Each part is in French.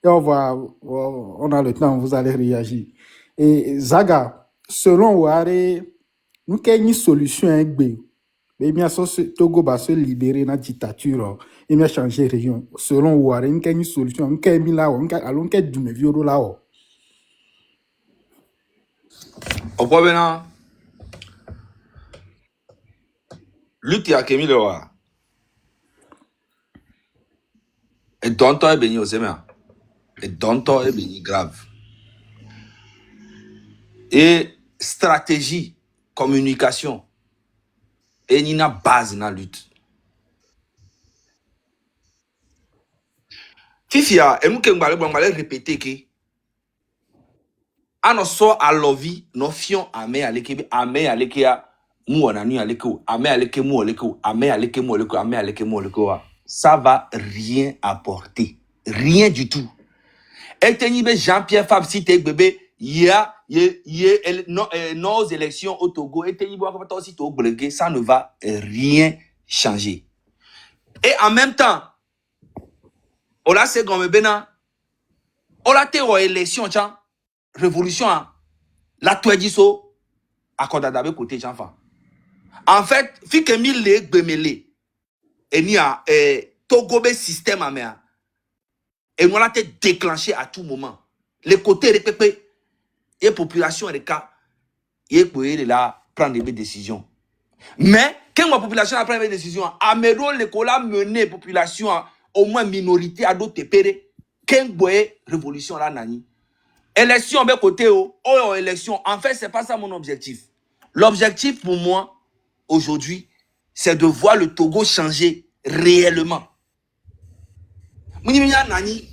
Et on a le temps, vous allez réagir. Et Zaga, selon Ouare, nous avons une solution à mais bien sûr, Togo va se libérer de la dictature. Il va changer de région. Selon Ouare, nous avons une solution. Nous avons mis là, nous avons du vieux là. Au problème, lutte à Kémy le roi. Et Danton est béni au Sémien. Et Danton est béni grave. Et stratégie, communication. Et il y a une base dans la lutte. Fifia, et nous qui allons répéter que on sort à l'ovi, nos fions amé aleke mu ananu aleko, amé aleke mu aleko, amé aleke mu aleko, amé aleke mu aleko. Ça va rien apporter, rien du tout. Et tenibe Jean-Pierre Fab si t'es bébé, nos élections au Togo, et tenibe aussi Togo, ça ne va rien changer. Et en même temps, on a c'est comme bena, on a été aux élections, révolution, la toediso, accorde d'abord côté j'enfant. En fait, fi que mi le gbemele, et ni a Togobe système à mer, et nous l'a été déclenché à tout moment. Les côtés répétés, et population de cas, et pour là prendre des décisions. Mais quand la population a pris des décisions, Améro l'école a mené la population au moins minorité à d'autres pérés. Quand boye révolution là nani. Élection ben côté élection. En fait, c'est pas ça mon objectif. L'objectif pour moi aujourd'hui, c'est de voir le Togo changer réellement. Mounia nani,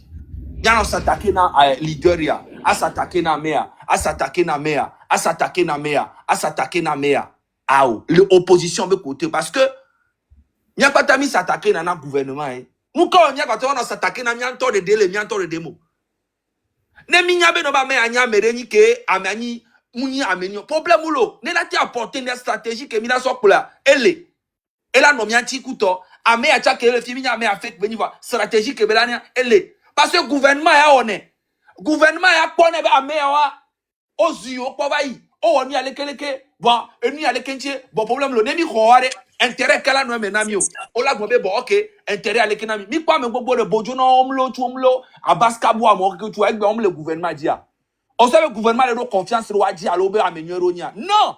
ya s'attaquer na leader ya, à s'attaquer na mea, à s'attaquer na mea, à s'attaquer na mea, à s'attaquer na mea. L'opposition de côté parce que n'y a pas tami s'attaquer dans le gouvernement. Nous quand on y a pas on s'attaquer dans mianto de délai, mianto de démo. Ne minya be no ba me anya mereni ke amani muni amenyo problème lo. Ne la ti apporter une stratégie que mina so kula. Elle no mianti kuto ame acha ke le fi minya ame affect veni va stratégie que belania elle parce que gouvernement ya one. Gouvernement ya kone be ame wa ozu o ko bayi. O woni alekeleke bon eni alekenche bon problème lo ne mi khoare intérêt kala no menamio o la gbo be bon OK intérêt alekenami mi kwa me gbogbo de bojo no omlo tu omlo abaskabu amo ke tu egbe omle gouvernement dia o se le gouvernement le confiance ro adi alo be amenyero nia non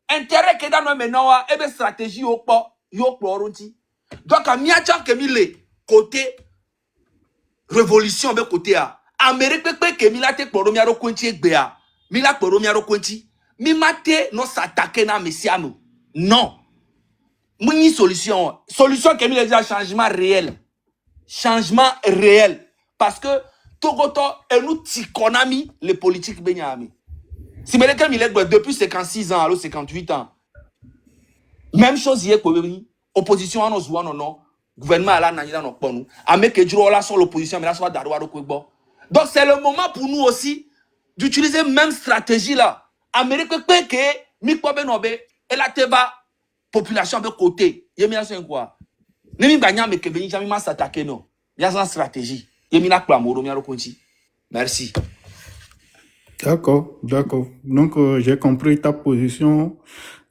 intérêt ke da no menawa e be stratégie yo po orunti donc a mi acha ke mi le côté révolution be côté a Amérique pepe ke mi la te poro mi aro kwenti egbe a mi la poro mi aro kwenti mi mate no s'attaquer na messiano non une solution que mi déjà changement réel parce que Togoto et nous tikonami les politiques benyami si me le mi depuis 56 ans alors 58 ans même chose hier ko opposition en ozwa non gouvernement ala nanyina no ponu ameke djuro la sur l'opposition mais là soit darwa ro kwegbo donc c'est le moment pour nous aussi d'utiliser même stratégie là Amérique que mi ko be no be et la teba population de côté yemi la so quoi ne mi banya me ke beni jami ma s'attaquer non il y a une stratégie yemi la kla moro mi aro konti merci. D'accord. Donc, j'ai compris ta position.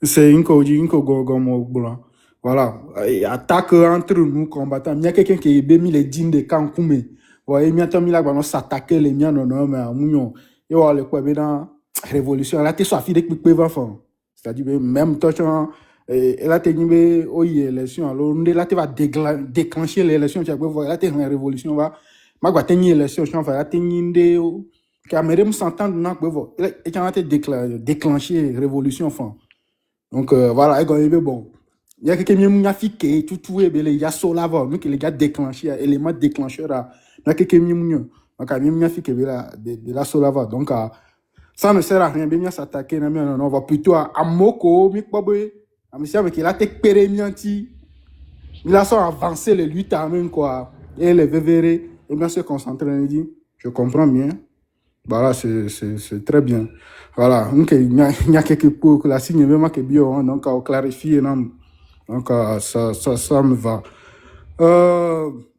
C'est une blanc. Voilà. Et attaque entre nous combattants. Il y a quelqu'un qui est béni les dînes de Kankume. Ouais, il y a un là qui s'attaquer les miens non mais mouillon. Et voilà quoi ben dans révolution là t'es soit fille de peuvent faire. C'est-à-dire même toi et là t'es nié oui élection alors là tu vas déclencher l'élection tu vas voir là t'es une révolution va ma quoi t'es une élection tu vas là t'es une Cameroun s'entend dans quoi et quand tu déclencher révolution enfin donc voilà et quand il est bon il y a quelqu'un qui a fait tout il y a cela va nous que les gars déclencher élément déclencheur là il y a quelqu'un qui a fait de la cela va donc ça ne sert à rien bien s'attaquer non on va plutôt à Moko mi boy à monsieur avec il a été pérémianti il a sont avancé les luttes armées quoi et les verrez et bien se concentrer on dit je comprends bien. Voilà, c'est très bien. Voilà, donc il y a quelques points que la signe même que bien, donc à clarifier, donc ça me va.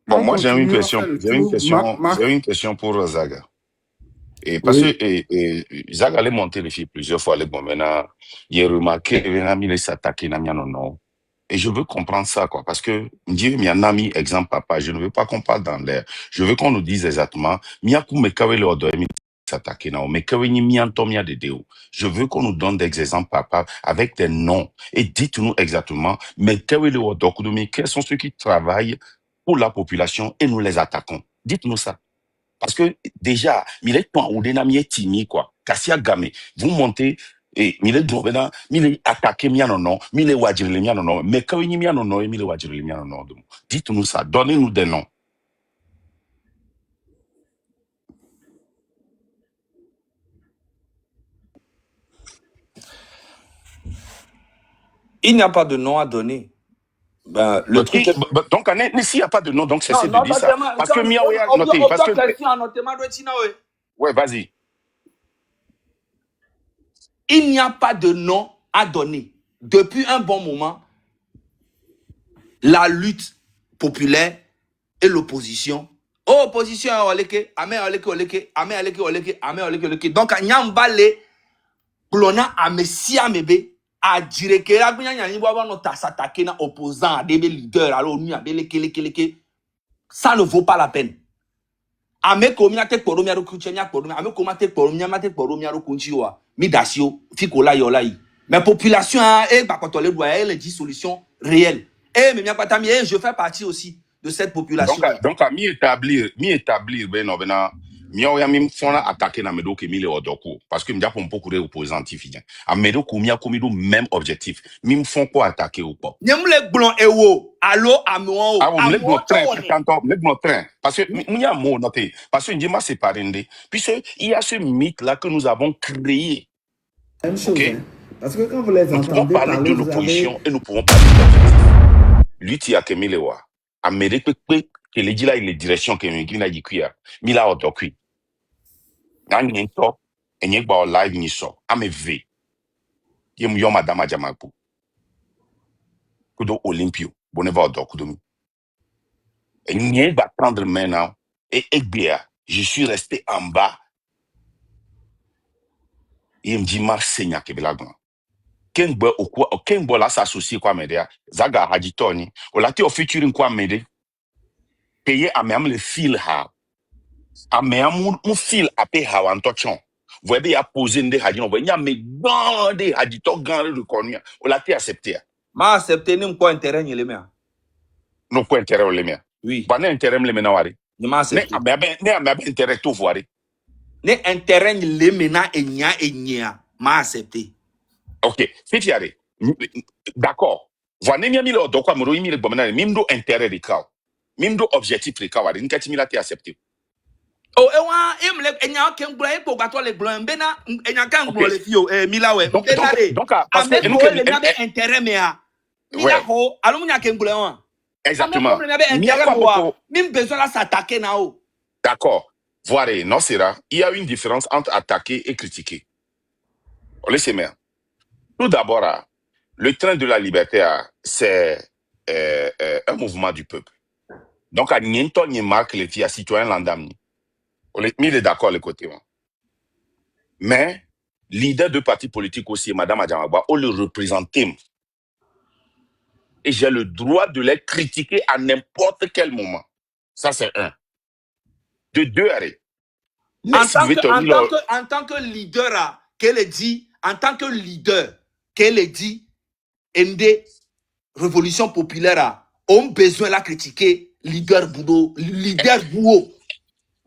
Bon, On moi, continue, on fait le tour. j'ai une question pour Zaga. Et parce Oui. que Zaga allait monter les filles plusieurs fois, les bon, maintenant, il a remarqué, il s'attaquer, non. Et je veux comprendre ça, quoi, parce que, Dieu, mi un ami, exemple, papa, je ne veux pas qu'on parle dans l'air. Je veux qu'on nous dise exactement, miakou mekawe le odo, mi s'attaquer, non, mekawe ni mianto mia de deo. Je veux qu'on nous donne des exemples, papa, avec des noms. Et dites-nous exactement, mekawe le odo, kudomi, quels sont ceux qui travaillent pour la population et nous les attaquons. Dites-nous ça. Parce que déjà, mile temps ou dena mi timi quoi. Kassia game. Vous montez et mile drobena, mile attaquer mia non, mile wajiri mia non, mais quand ni mia non et mile wajiri mia non. Dites-nous ça, donnez-nous des noms. Il n'y a pas de nom à donner. Ben, le truc est... Donc, s'il n'y a pas de nom, donc cessez Non, de dire ça. Parce que Mia Oya noté. Parce que... Ouais, vas-y. Il n'y a pas de nom à donner. Depuis un bon moment, la lutte populaire et l'opposition. Oh, opposition, oleke, ame oleke oleke, ame oleke oleke, ame oleke oleke. Donc, nyambale, glona ame si amebe, a dire que la gounya nyani boba no s'attaquer na opposant, des leaders, alors nous abele kele kele ke. Ça ne vaut pas la peine. Ame komina te kporo mi aro kunche mi akporo mi, ame koma te kporo mi ama te kporo mi aro kunchi wa. Mi dasio, fikola yola yi. Mais population e bakotole doit elle dit solution réelle. Eh mais je fais partie aussi de cette population. Donc à mi établir ben non bena Mia Oya mi fona attaquer na medo ke mi le odoko parce que m'dia pour beaucoup de opposants tifidien. A medo ko mi a komido même objectif. Mi font quoi attaquer ou pas. Nyemle blon ewo, allo amon. Ah, on me le train. Parce que, il y a un mot noté. Parce que, Ndima, c'est pas rendé. Puisque, il y a ce mythe-là que nous avons créé. Même chose, hein. Parce que quand vous les nous pouvons entendez parler parler, de vous l'opposition avez... et nous pouvons parler de l'objectif. Lui, tu as qu'aimé le wa. Amérique, que les dit là, il est direction que il a dit qu'il Mila otokui. Nan yento, et n'y a live ni so. Ame ve. Yem yo madame Jamapu. Kudo Olympio. Boneva odokudomi. Et n'y va prendre maintenant. Et Egbea, je suis resté en bas. Il me dit, Marseigne, Kebelagon. Kenbo là s'associe quoi media. Zaga Haditoni. O la te o featuring quoi mede. Payer à même le fil ha. À même un fil à payer ha en touchant. Vous voyez, il y a posé des haditons. Vous voyez, mais dans des haditons, grand reconnu. O la te accepté. Ma accepté, nous quoi intérêt ni les mien. Non, quoi intérêt ou les miens. Oui. Pas intérêt les menawari. Ni ma accepté. Ne intérêt tout voir. Ne intérêt ni les mena enya. Ma accepté. Ok, c'est tiare. D'accord. Voilà, n'y a mis le donc quoi me roimi le bomena, même do intérêt de cas. Même do objectif de cas, n'y a-t-il mis la te accepté. Oh, emle enya ken blo e poga to le blo mbena enya kan blo le fio milawe donc parce que nous le n'avait intérêt mais mila ho alors munya ken blo on exactement même besoin de s'attaquer na o. D'accord. Voilà, non c'est là, il y a une différence entre attaquer et critiquer. On laisse bien. Tout d'abord, le train de la liberté, c'est un mouvement du peuple. Donc, à Niento, il marque les filles citoyens landamni. On est mis d'accord les côtés. Mais, leader de partis politiques aussi, Madame Adjamagba, on le représente. Et j'ai le droit de les critiquer à n'importe quel moment. Ça, c'est un. De deux, arrêt. En tant que leader, qu'elle dit, en tant que leader, qu'elle dit, Ndé, révolution populaire, on a besoin de la critiquer, leader Boudo, leader Bouo.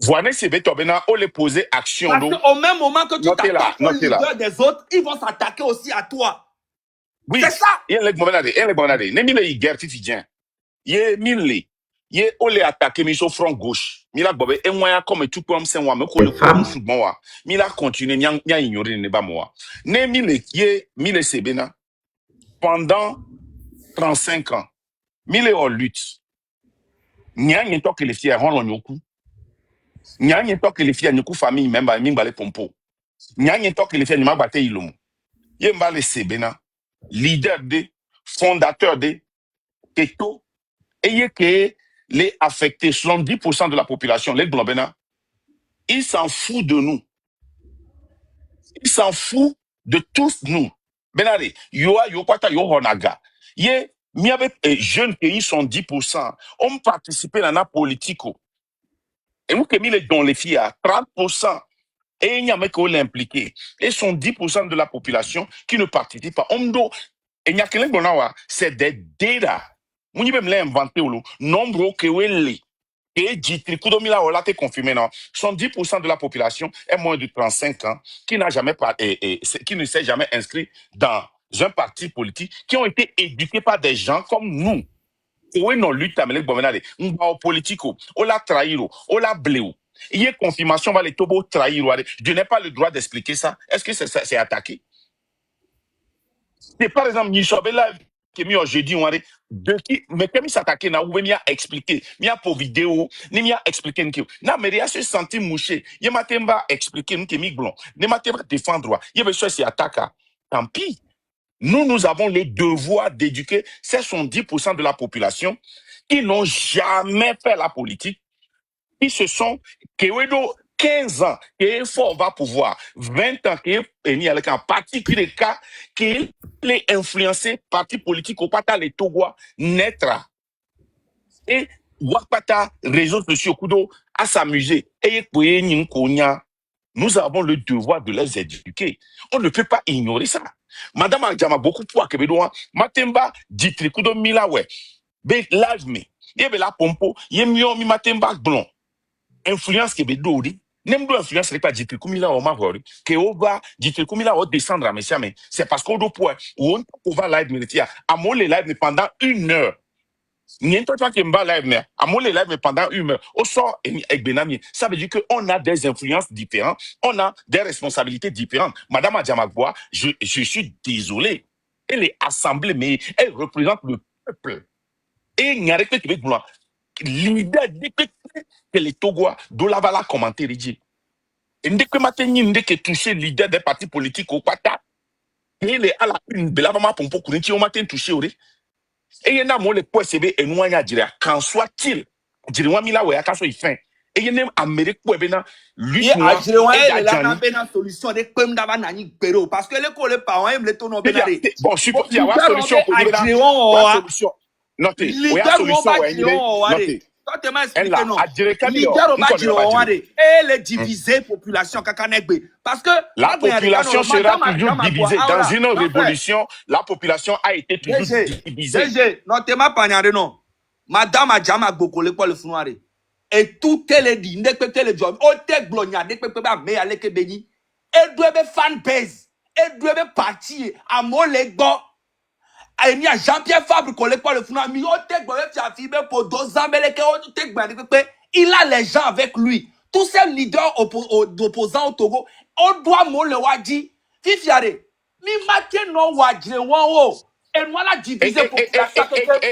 Voilà, c'est bête, on les poser action. Parce qu'au même moment que tu t'attaques au leader des autres, ils vont s'attaquer aussi à toi. Oui. C'est ça. Il y a les bonades. N'est-il les guerres titidien. Il y a mille. Il y a olé attaqué mis au front gauche. Mila bobe et moi comme tout comme c'est moi me colle comme football wa. Mila continue nya ignorer ne ba moi. Ne mille qui est mille sebena pendant 35 ans. Mille en lutte. Nya n'y to que les filles ron nyoku. Nya n'y to que les filles nyoku famille même ba mi balé pompo. Nya n'y to que les filles ni ma batte ilom. Ye mbale sebena leader de fondateur de Keto et que les affectés, 70% de la population, les Globena, ils s'en foutent de nous. Ils s'en foutent de tous nous. Benare, yo kwata yo honaga. Ye, miabe jeunes qui sont 10%, ont participé à la politique. Et nous, qui mis dans les filles à 30%. Et il y a un mec qui l'impliqué. Et sont 10% de la population qui ne participe pas. Et il y a quelqu'un qui c'est des data. Nous n'y même inventé ou nombre que oui et dit Kudomila Ola te confirmé non. 70% de la population est moins de 35 ans qui n'a jamais qui ne s'est jamais inscrit dans un parti politique, qui ont été éduqués par des gens comme nous. Oui, non, lutte à Melek Bomenade. On va au politique, on l'a trahi, on l'a blé. Il y a confirmation, va les tobo trahir. Je n'ai pas le droit d'expliquer ça. Est-ce que c'est attaqué? C'est par exemple, Nishabela, qui est mis jeudi, de qui, mais comme il s'attaquait, n'a ouvert, il a expliqué, il a pour vidéo, il a expliqué, n'a, mais il a se senti mouché, il m'a expliqué, nous qui mis blanc, il m'a défendre, il y avait soit c'est attaque, tant pis. Nous avons le devoir d'éduquer ces 70% de la population qui n'ont jamais fait la politique, qui se sont, qui ont 15 ans, qui est fort va pouvoir, 20 ans, qui est avec un particulier cas, qui est influencé parti politique au pata les Togois naître. Et Wakpata, réseaux sociaux, Kudo, à s'amuser. Et nous avons le devoir de les éduquer. On ne peut pas ignorer ça. Madame Adjama, beaucoup pour Kebedoa, Matemba, Ditri, Kudo Milawe, Be live me, Yebe la pompo, Yemio mi Matemba blond. Influence Kebedo, n'aime pas influence pas Ditri Kumila au Mavori, Keoba, Ditri Kumila au descendre à Messia, mais c'est parce qu'on doit pouvoir, ou on va live militia, à mon les live pendant 1 heure. N'y pas qui me live, mais à mon les live pendant 1 heure. Au sort, avec Benami, ça veut dire qu'on a des influences différentes, on a des responsabilités différentes. Madame Adjamagboa, je suis désolé. Elle est assemblée, mais elle représente le peuple. Et il n'y a rien que l'idée que les Togois doivent la commenter, dit. Et dès que matin, il que toucher l'idée des partis politiques au Pata, il est à la une, belavama pour courir, au matin touché, et il y a un les points CB et nous, qu'en soit-il, dirais-moi, Mila, ouais, qu'en soit fin. Et il y a un Amérique pour bien, lui, il a une solution de comme d'avant nani pero parce que les collègues parents aiment les tonneaux benaré. Bon, je suppose qu'il y a une solution pour dire là. Solution. Notez. Il y a une solution. Notez. Toi, tu expliqué non. Leader va dire et les diviser population kakanegbe parce que la population sera toujours divisée dans une révolution. La population a été toujours divisée. Non, tu m'as pas dit non. Madame Adjama Bokole pour le founoir. Et tout est dit, ne peut pas le job. O te glonia, ne peut pas mais aller que béni. Et doit be fan base. Et doit be parti à mon lego. Et il y a Jean-Pierre Fabre collé pour le founoir. Mi o te glonia tu as fibé pour 2 ans mais le o te glonia. Il a les gens avec lui. Tous ces leaders opposants au Togo, on doit mon le wadi. Fifiare. Mi matin non wadi wo. Et nous la diviser population.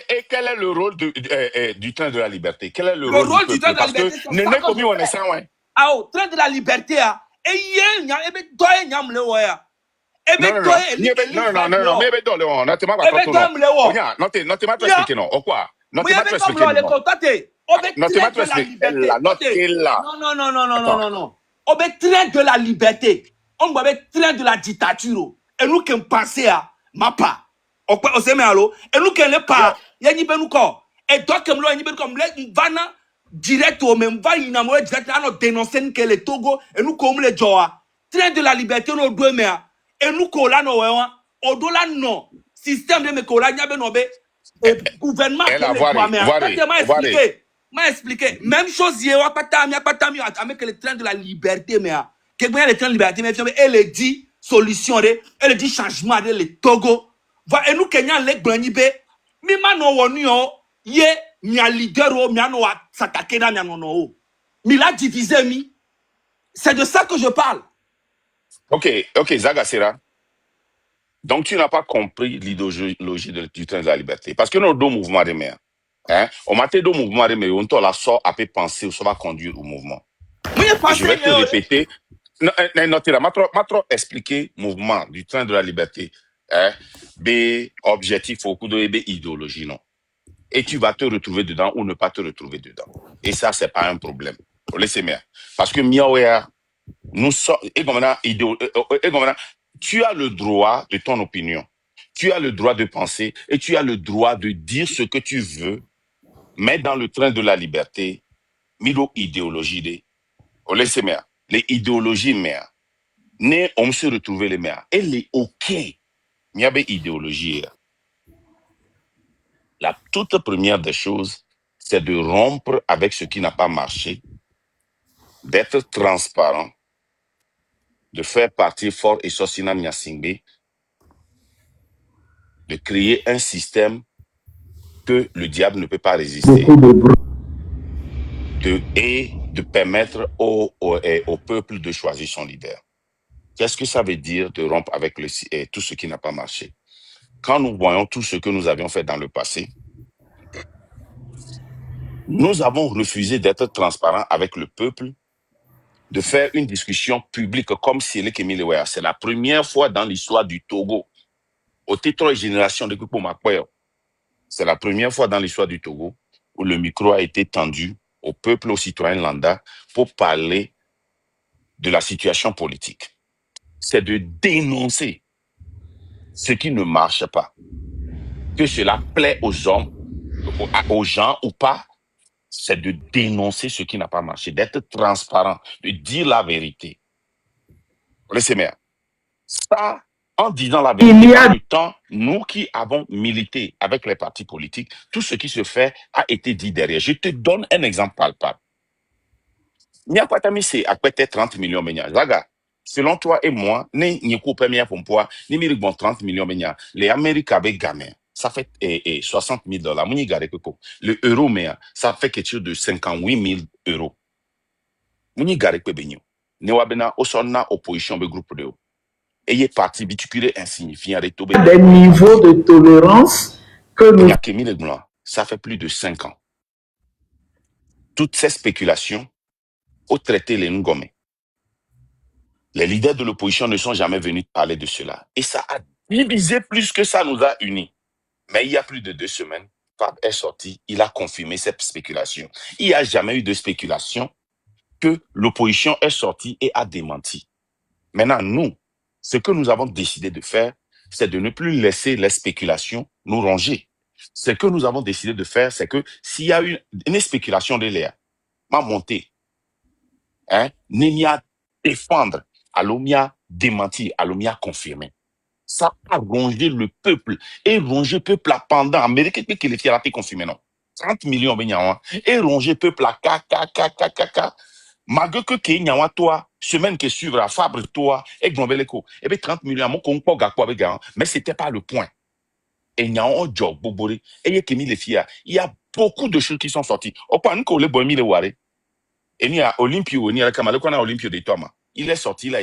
Et quel est le rôle du train de la liberté? Quel est le rôle du peuple? Parce que nous n'avons commis on est ça, ouais. Ah, au train de la liberté, et il y a un peu de yam le waya. Non, mais dans le on n'a pas expliqué non. Au quoi? Non, tu m'as pas expliqué non. On va train de la liberté. On va train de la dictature. Et nous qui pensons à Mapa. On se met à l'eau. Et nous qui ne pas. Il y a ni ben nous quoi. Et toi comme l'eau, ni ben comme les vana direct au même va il n'a pas direct à nous dénoncer que les Togo et nous comme les Joa. Train de la liberté nous deux mais et nous colla no on doit là non système de me colla n'y a ben obé gouvernement m'a expliqué même chose hier wa patami avec le train de la liberté mais que bien le train de la liberté mais elle dit solution elle dit changement de le Togo va et nous Kenya les granibé mi ma no wonu yo ye mi a leader o mi no s'attaquer na mi no mi la divisé mi c'est de ça que je parle. Ok, Zaga Sera. Donc, tu n'as pas compris l'idéologie du train de la liberté. Parce que nous, deux mouvements de mer. On m'a dit deux mouvements de mer, on t'a la sort à peu penser, ça va conduire au mouvement. Je vais te répéter. Non, m'a trop expliqué mouvement du train de la liberté. B, objectif, au coup de B, idéologie, non. Et tu vas te retrouver dedans ou ne pas te retrouver dedans. Et ça, c'est pas un problème. Laissez-moi. Parce que Miaouya, nous sommes, et comme maintenant, tu as le droit de ton opinion. Tu as le droit de penser et tu as le droit de dire ce que tu veux, mais dans le train de la liberté, milo idéologie de, laissez-moi. Les idéologies, mère. Ne, on se retrouver les mères. Elle est OK. Il y avait idéologie. La toute première des choses, c'est de rompre avec ce qui n'a pas marché, d'être transparent, de faire partie fort et Sosina Nyasingbe, de créer un système que le diable ne peut pas résister et de permettre au peuple de choisir son leader. Qu'est-ce que ça veut dire de rompre avec tout ce qui n'a pas marché? Quand nous voyons tout ce que nous avions fait dans le passé, nous avons refusé d'être transparents avec le peuple, de faire une discussion publique comme si elle était. C'est la première fois dans l'histoire du Togo, au titre de génération de Kupo Makwayo, c'est la première fois dans l'histoire du Togo où le micro a été tendu au peuple, aux citoyens lambda, pour parler de la situation politique. C'est de dénoncer ce qui ne marche pas. Que cela plaît aux gens ou pas, c'est de dénoncer ce qui n'a pas marché, d'être transparent, de dire la vérité. Laissez-moi. Ça, en disant la vérité, dans le temps, nous qui avons milité avec les partis politiques, tout ce qui se fait a été dit derrière. Je te donne un exemple palpable. Nyapatami, c'est à peu près 30 millions de Zaga. Selon toi et moi, ni coupé mien pour moi, ni miri bon 30 millions de les Américains avec gamin, ça fait 60 000 dollars. Le euro, ça fait quelque chose de 58 000 euros. Mouni gare pe benyo. Ne wabena osonna opposition be groupe de. Ayez parti biticulé insignifiant de tobe. Des niveaux de tolérance que nous... Ça fait plus de 5 ans. Toutes ces spéculations ont traité les Ngome. Les leaders de l'opposition ne sont jamais venus parler de cela. Et ça a divisé plus que ça nous a unis. Mais il y a plus de 2 semaines, Fab est sorti, il a confirmé cette spéculation. Il n'y a jamais eu de spéculation que l'opposition est sortie et a démenti. Maintenant, nous, ce que nous avons décidé de faire, c'est de ne plus laisser les spéculations nous ronger. Ce que nous avons décidé de faire, c'est que s'il y a une spéculation de l'air, m'a monté, Némia défendre, Alomia démentir, Alomia confirmer. Ça a rongé le peuple et rongé le peuple à pendant. Amérique qui les a confirmé, non. 30 millions et rongé le peuple à kaka. Malgré que Kenyawa toi, semaine qui suivra, Fabre toi, et Globeleco, et bien 30 millions, mais c'était pas le point. Et Nyawa job, Bobori, et Kemi les filles, il y a beaucoup de choses qui sont sorties. Au point que les bonnes mille waré, et ni à Olympio, ni à la Camaloko, on a Olympio de Thomas. Il est sorti là,